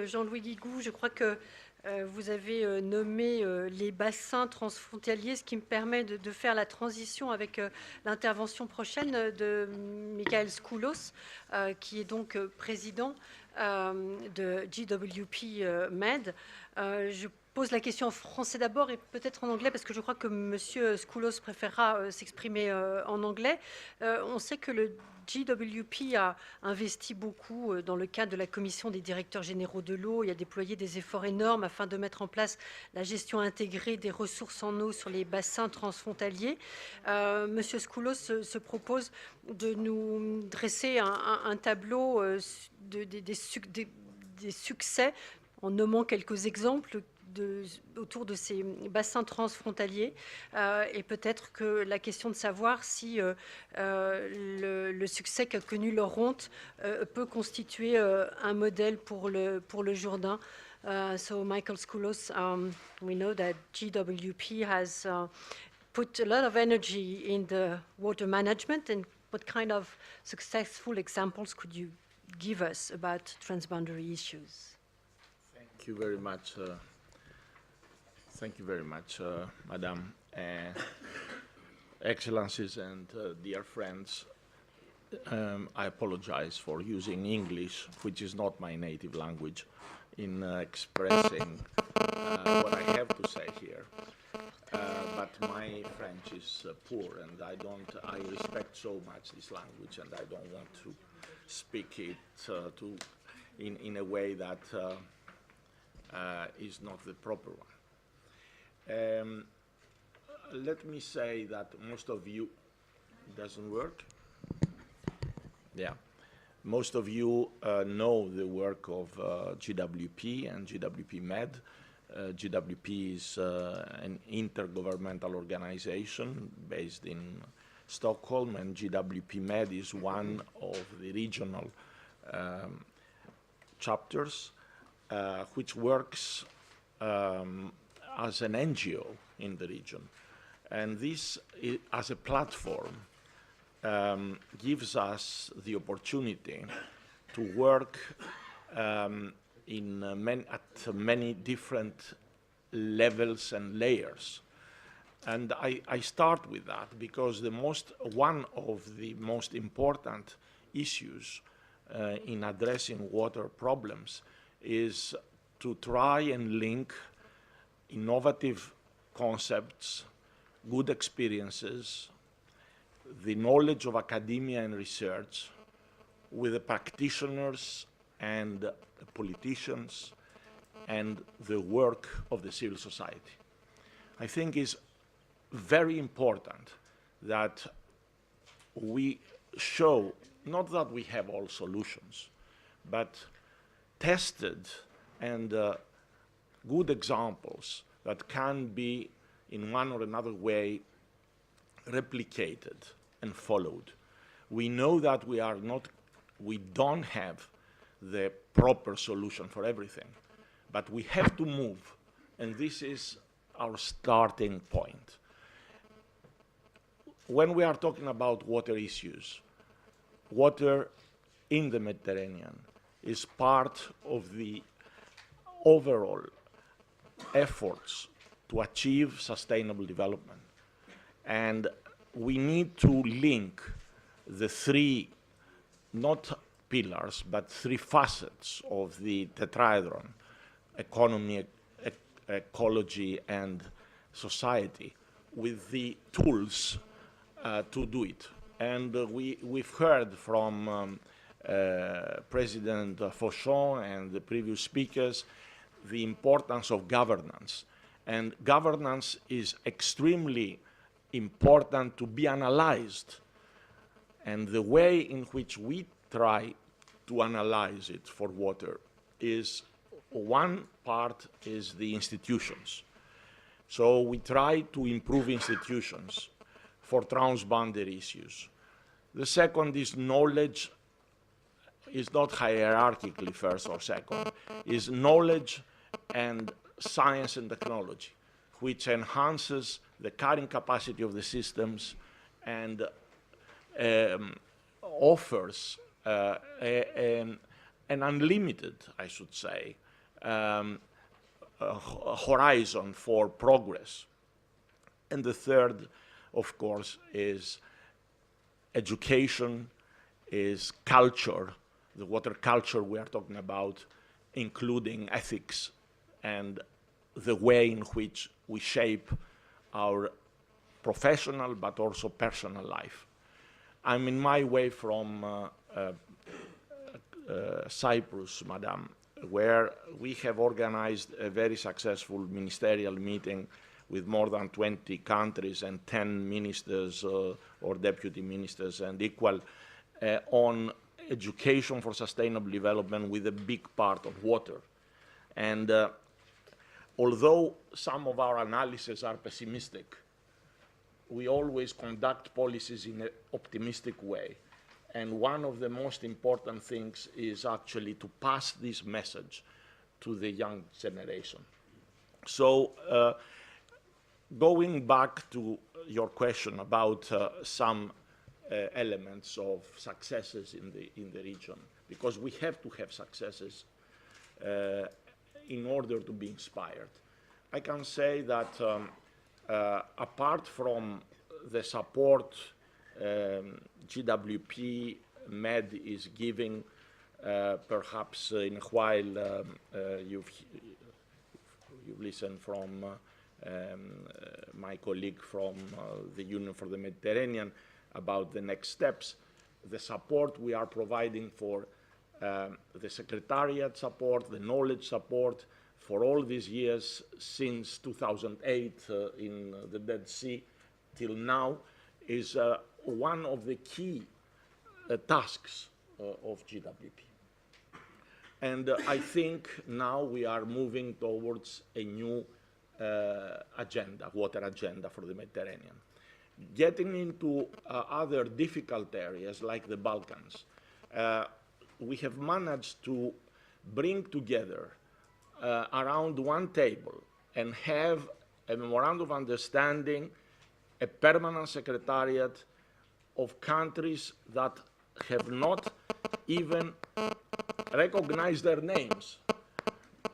Jean-Louis Guigou. Je crois que vous avez nommé les bassins transfrontaliers, ce qui me permet de faire la transition avec l'intervention prochaine de Micheal Scoullos, qui est donc président de GWP Med. Je pose la question en français d'abord et peut-être en anglais parce que je crois que M. Scoullos préférera s'exprimer en anglais. On sait que le GWP a investi beaucoup dans le cadre de la commission des directeurs généraux de l'eau. Il a déployé des efforts énormes afin de mettre en place la gestion intégrée des ressources en eau sur les bassins transfrontaliers. Monsieur Scoullos se propose de nous dresser un tableau des succès en nommant quelques exemples autour de ces bassins transfrontaliers et peut-être que la question de savoir si le succès qu'a connu leur honte peut constituer un modèle pour le Jourdain. So Micheal Scoullos, we know that GWP has put a lot of energy in the water management, and what kind of successful examples could you give us about transboundary issues? Thank you very much. Thank you very much, Madam. Excellencies and dear friends, I apologize for using English, which is not my native language, in expressing what I have to say here. But my French is poor, and I respect so much this language, and I don't want to speak it in a way that is not the proper one. Let me say that most of you, doesn't work? Yeah. Most of you know the work of GWP and GWP Med. GWP is an intergovernmental organization based in Stockholm, and GWP Med is one of the regional chapters which works as an NGO in the region. And this, as a platform, gives us the opportunity to work at many different levels and layers. And I start with that because one of the most important issues in addressing water problems is to try and link innovative concepts, good experiences, the knowledge of academia and research with the practitioners and the politicians and the work of the civil society. I think it's very important that we show, not that we have all solutions, but tested and good examples that can be in one or another way replicated and followed. We know that we don't have the proper solution for everything, but we have to move, and this is our starting point. When we are talking about water issues, water in the Mediterranean is part of the overall efforts to achieve sustainable development. And we need to link the three, not pillars, but three facets of the tetrahedron: economy, ecology, and society, with the tools to do it. And we've heard from President Fauchon and the previous speakers the importance of governance. And governance is extremely important to be analyzed. And the way in which we try to analyze it for water is, one part is the institutions. So we try to improve institutions for transboundary issues. The second is knowledge, is not hierarchically first or second, is knowledge and science and technology, which enhances the carrying capacity of the systems and offers an unlimited, I should say, horizon for progress. And the third, of course, is education, is culture, the water culture we are talking about, including ethics and the way in which we shape our professional but also personal life. I'm in my way from Cyprus, Madam, where we have organized a very successful ministerial meeting with more than 20 countries and 10 ministers or deputy ministers and equal on education for sustainable development with a big part of water. And although some of our analyses are pessimistic, we always conduct policies in an optimistic way. And one of the most important things is actually to pass this message to the young generation. So going back to your question about some elements of successes in the region, because we have to have successes in order to be inspired. I can say that apart from the support GWP MED is giving, perhaps in a while you've listened from my colleague from the Union for the Mediterranean about the next steps, the support we are providing for the secretariat support, the knowledge support for all these years since 2008 in the Dead Sea till now is one of the key tasks of GWP. And I think now we are moving towards a new agenda, water agenda for the Mediterranean. Getting into other difficult areas like the Balkans, we have managed to bring together around one table and have a memorandum of understanding, a permanent secretariat of countries that have not even recognized their names.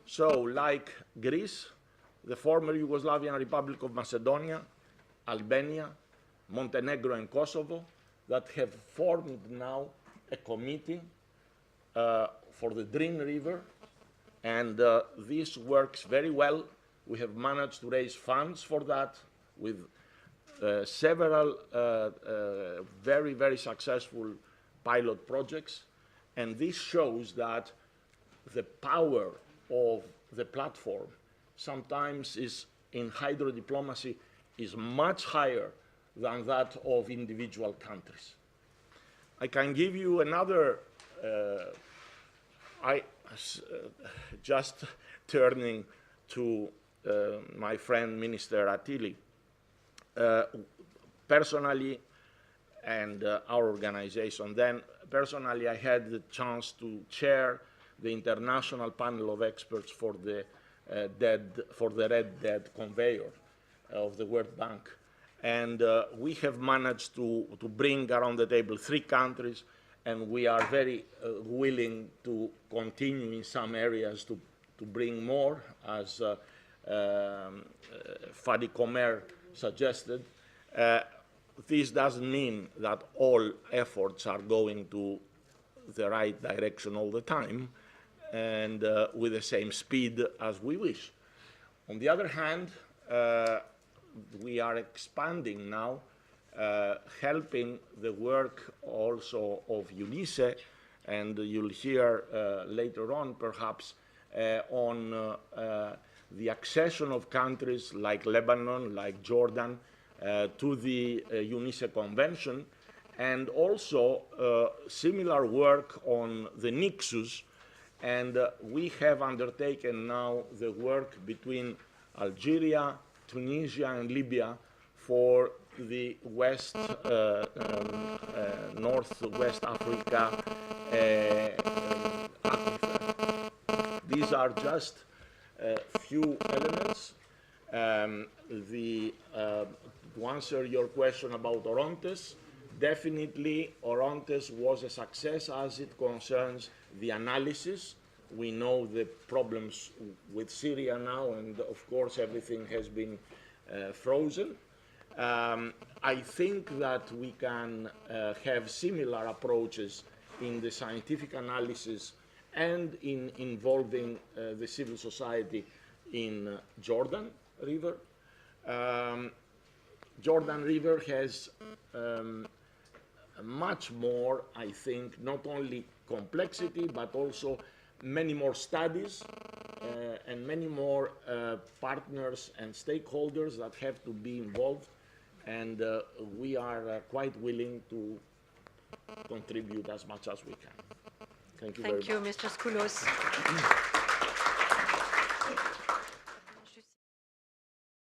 So like Greece, the former Yugoslavian Republic of Macedonia, Albania, Montenegro and Kosovo, that have formed now a committee for the Drin River, and this works very well. We have managed to raise funds for that with several very, very successful pilot projects, and this shows that the power of the platform sometimes is in hydrodiplomacy is much higher than that of individual countries. I can give you another, just turning to my friend Minister Attili, personally, and our organization. Then, personally, I had the chance to chair the international panel of experts for the Red Dead conveyor of the World Bank. And we have managed to bring around the table 3 countries, and we are very willing to continue in some areas to bring more, as Fadi Komer suggested. This doesn't mean that all efforts are going to the right direction all the time and with the same speed as we wish. On the other hand, we are expanding now, helping the work also of UNICE, and you'll hear later on perhaps on the accession of countries like Lebanon, like Jordan, to the UNICE Convention, and also similar work on the Nexus. And we have undertaken now the work between Algeria, Tunisia, and Libya for the Northwest Africa aquifer. These are just a few elements. To answer your question about Orontes, definitely Orontes was a success as it concerns the analysis We know the problems with Syria now, and of course everything has been frozen. I think that we can have similar approaches in the scientific analysis and in involving the civil society in Jourdain River. Jourdain River has much more, I think, not only complexity, but also many more studies and many more partners and stakeholders that have to be involved, and we are quite willing to contribute as much as we can. Thank you very much. Thank you, Mr. Scoullos.